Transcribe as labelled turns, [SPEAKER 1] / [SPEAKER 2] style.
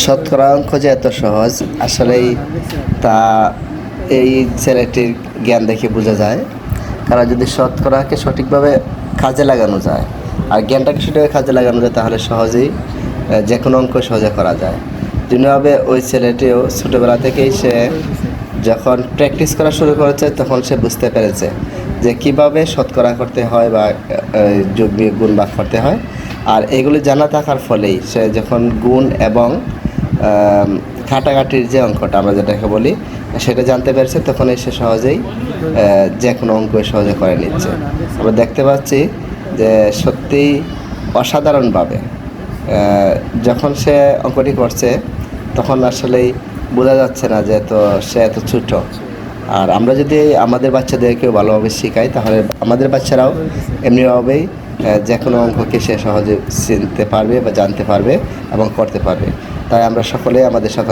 [SPEAKER 1] শতকরা অঙ্ক যে এত সহজ আসলেই তা এই ছেলেটির জ্ঞান দেখে বোঝা যায়। কারণ যদি শতকরাকে সঠিকভাবে কাজে লাগানো যায় আর জ্ঞানটাকে সঠিকভাবে কাজে লাগানো যায় তাহলে সহজেই যে কোনো অঙ্ক সহজে করা যায়। যেভাবে ওই ছেলেটিও ছোটোবেলা থেকেই সে যখন প্র্যাকটিস করা শুরু করেছে তখন সে বুঝতে পেরেছে যে কীভাবে শতকরা করতে হয় বা যোগ বিয়োগ গুণ ভাগ করতে হয়। আর এগুলি জানা থাকার ফলেই সে যখন গুণ এবং কাটাকাটির যে অঙ্কটা আমরা যেটাকে বলি সেটা জানতে পেরেছে তখনই সে সহজেই যে কোনো অঙ্ক সহজে করে নিচ্ছে। আমরা দেখতে পাচ্ছি যে সত্যিই অসাধারণভাবে যখন সে অঙ্কটি করছে তখন আসলেই বোঝা যাচ্ছে না যে সে এত ছোটো। আর আমরা যদি আমাদের বাচ্চাদেরকেও ভালোভাবে শেখাই তাহলে আমাদের বাচ্চারাও এমনিভাবেই যে কোনো অঙ্ককে সে সহজে চিনতে পারবে বা জানতে পারবে এবং করতে পারবে। তাই আমরা সকলে আমাদের সাথে